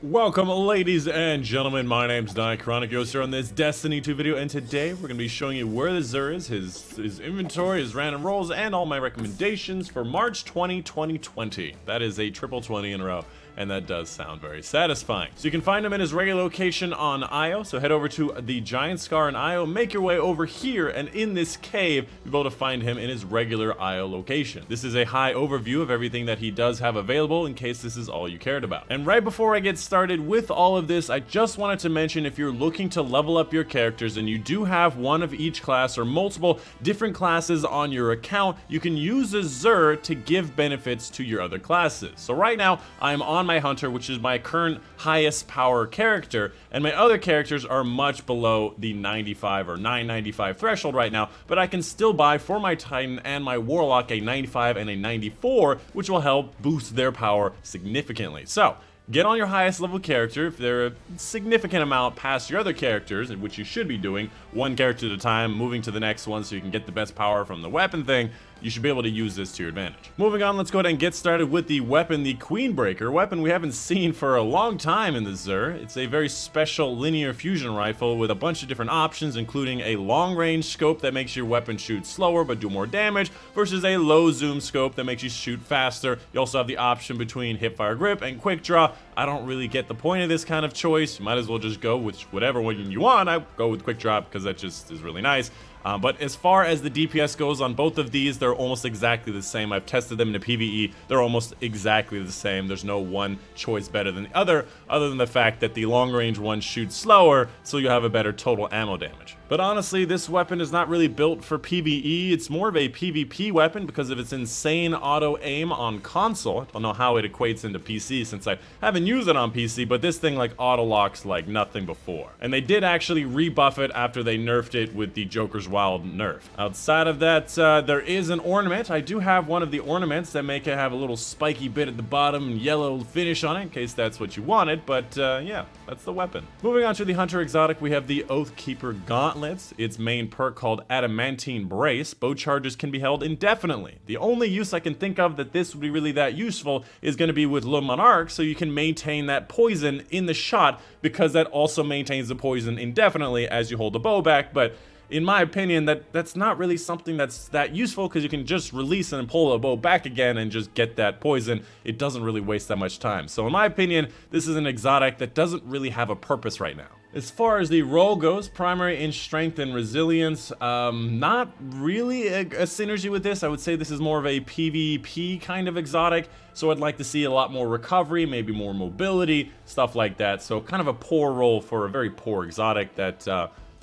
Welcome, ladies and gentlemen. My name's Dychronic. You're here on this Destiny 2 video, and today we're going to be showing you where the Zur is, his inventory, his random rolls, and all my recommendations for March 2020. That is a triple 20 in a row, and that does sound very satisfying. So you can find him in his regular location on Io, so head over to the Giant Scar in Io, make your way over here, and in this cave, you'll be able to find him in his regular Io location. This is a high overview of everything that he does have available in case this is all you cared about. And right before I get started with all of this, I just wanted to mention if you're looking to level up your characters and you do have one of each class or multiple different classes on your account, you can use a Zur to give benefits to your other classes. So right now, I'm on my Hunter, which is my current highest power character, and my other characters are much below the 95 or 995 threshold right now, but I can still buy for my Titan and my Warlock a 95 and a 94, which will help boost their power significantly. So get on your highest level character. If they're a significant amount past your other characters, which you should be doing, one character at a time, moving to the next one so you can get the best power from the weapon thing, you should be able to use this to your advantage. Moving on, let's go ahead and get started with the weapon, the Queenbreaker, weapon we haven't seen for a long time in the Zur. It's a very special linear fusion rifle with a bunch of different options, including a long-range scope that makes your weapon shoot slower but do more damage, versus a low-zoom scope that makes you shoot faster. You also have the option between hipfire grip and quick draw. I don't really get the point of this kind of choice. You might as well just go with whatever one you want. I go with quick draw because that just is really nice. But as far as the DPS goes on both of these, they're almost exactly the same. I've tested them in a PvE. They're almost exactly the same. There's no one choice better than the other than the fact that the long-range one shoots slower, so you have a better total ammo damage. But honestly, this weapon is not really built for PvE. It's more of a PvP weapon because of its insane auto-aim on console. I don't know how it equates into PC since I haven't used it on PC, but this thing like auto-locks like nothing before. And they did actually rebuff it after they nerfed it with the Joker's Wild nerf. Outside of that, there is an ornament. I do have one of the ornaments that make it have a little spiky bit at the bottom and yellow finish on it, in case that's what you wanted, but yeah, that's the weapon. Moving on to the Hunter Exotic, we have the Oathkeeper Gauntlet. Its main perk called Adamantine Brace. Bow charges can be held indefinitely. The only use I can think of that this would be really that useful is going to be with Le Monarch, so you can maintain that poison in the shot because that also maintains the poison indefinitely as you hold the bow back, but in my opinion, that's not really something that's that useful because you can just release and pull the bow back again and just get that poison. It doesn't really waste that much time. So in my opinion, this is an exotic that doesn't really have a purpose right now. As far as the role goes, primary in strength and resilience, not really a synergy with this. I would say this is more of a PvP kind of exotic, so I'd like to see a lot more recovery, maybe more mobility, stuff like that. So kind of a poor role for a very poor exotic that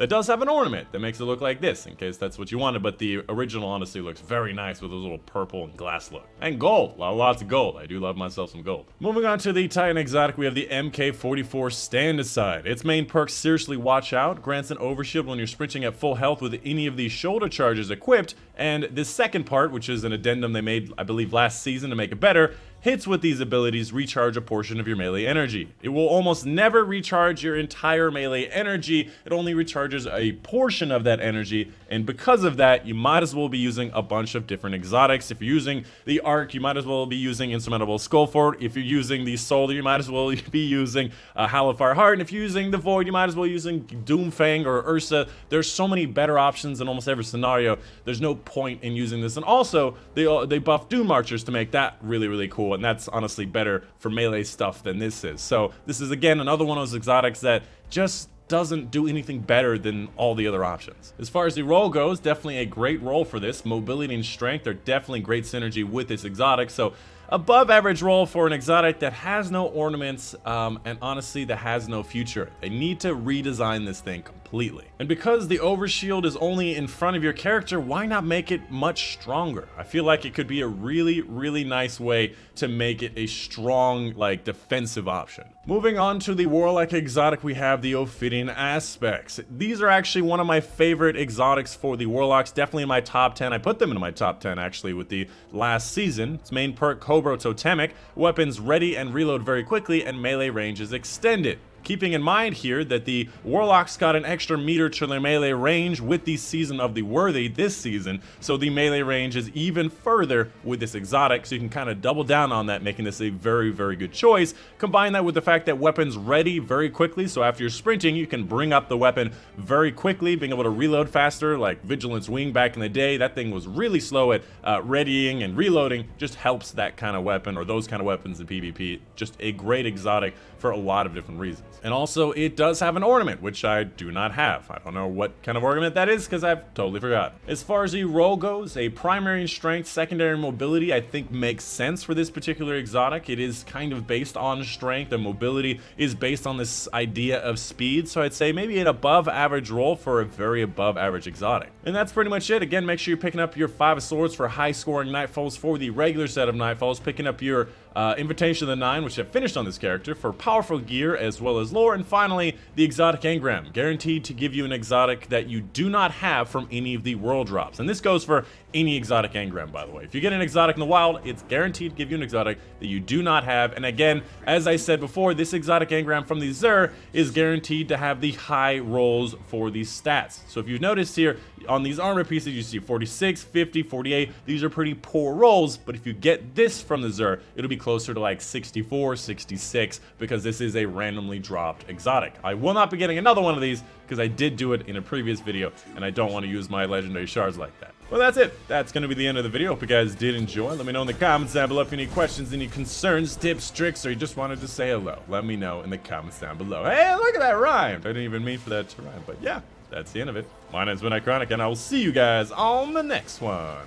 does have an ornament that makes it look like this, in case that's what you wanted, but the original honestly looks very nice with those little purple and glass look. And gold, lots of gold. I do love myself some gold. Moving on to the Titan Exotic, we have the MK44 Stand Aside. Its main perk, Seriously Watch Out, grants an overshield when you're sprinting at full health with any of these shoulder charges equipped, and this second part, which is an addendum they made, I believe, last season to make it better, hits with these abilities recharge a portion of your melee energy. It will almost never recharge your entire melee energy. It only recharges a portion of that energy, and because of that, you might as well be using a bunch of different exotics. If you're using the Arc, you might as well be using Insurmountable Skullfort. If you're using the Soldier, you might as well be using Hallowfire Heart, and if you're using the Void, you might as well be using Doomfang or Ursa. There's so many better options in almost every scenario. There's no point in using this, and also they buff Doom Marchers to make that really, really cool. And that's honestly better for melee stuff than this is. So this is again another one of those exotics that just doesn't do anything better than all the other options. As far as the role goes, definitely a great role for this. Mobility and strength are definitely great synergy with this exotic, so above average role for an exotic that has no ornaments and honestly that has no future. They need to redesign this thing completely. And because the overshield is only in front of your character, why not make it much stronger? I feel like it could be a really, really nice way to make it a strong, like, defensive option. Moving on to the Warlike Exotic, we have the Ophidian Aspects. These are actually one of my favorite exotics for the Warlocks, definitely in my top 10. I put them in my top 10 actually with the last season. Its main perk, Cobra Totemic, weapons ready and reload very quickly, and melee range is extended. keeping in mind here that the Warlocks got an extra meter to their melee range with the Season of the Worthy this season, so the melee range is even further with this exotic, so you can kind of double down on that, making this a very, very good choice. Combine that with the fact that weapons ready very quickly, so after you're sprinting, you can bring up the weapon very quickly, being able to reload faster, like Vigilance Wing back in the day. That thing was really slow at readying and reloading. Just helps that kind of weapon, or those kind of weapons in PvP. Just a great exotic for a lot of different reasons. And also, it does have an ornament, which I do not have. I don't know what kind of ornament that is, because I've totally forgot. As far as the role goes, a primary in strength, secondary mobility, I think makes sense for this particular exotic. It is kind of based on strength, and mobility is based on this idea of speed, so I'd say maybe an above average role for a very above average exotic. And that's pretty much it. Again, make sure you're picking up your 5 of Swords for high scoring Nightfalls for the regular set of Nightfalls, picking up your Invitation of the Nine, which have finished on this character, for powerful gear as well as lore, and finally, the Exotic Engram, guaranteed to give you an exotic that you do not have from any of the world drops. And this goes for any Exotic Engram, by the way. If you get an exotic in the wild, it's guaranteed to give you an exotic that you do not have. And again, as I said before, this Exotic Engram from the Xur is guaranteed to have the high rolls for these stats. So if you've noticed here, on these armor pieces, you see 46, 50, 48. These are pretty poor rolls, but if you get this from the Xur, it'll be closer to like 64, 66, because this is a randomly dropped exotic. I will not be getting another one of these, because I did do it in a previous video, and I don't want to use my legendary shards like that. Well, that's it. That's going to be the end of the video. Hope you guys did enjoy. Let me know in the comments down below if you have any questions, any concerns, tips, tricks, or you just wanted to say hello. Let me know in the comments down below. Hey, look at that rhyme. I didn't even mean for that to rhyme, but yeah, that's the end of it. My name's Dychronic, and I will see you guys on the next one.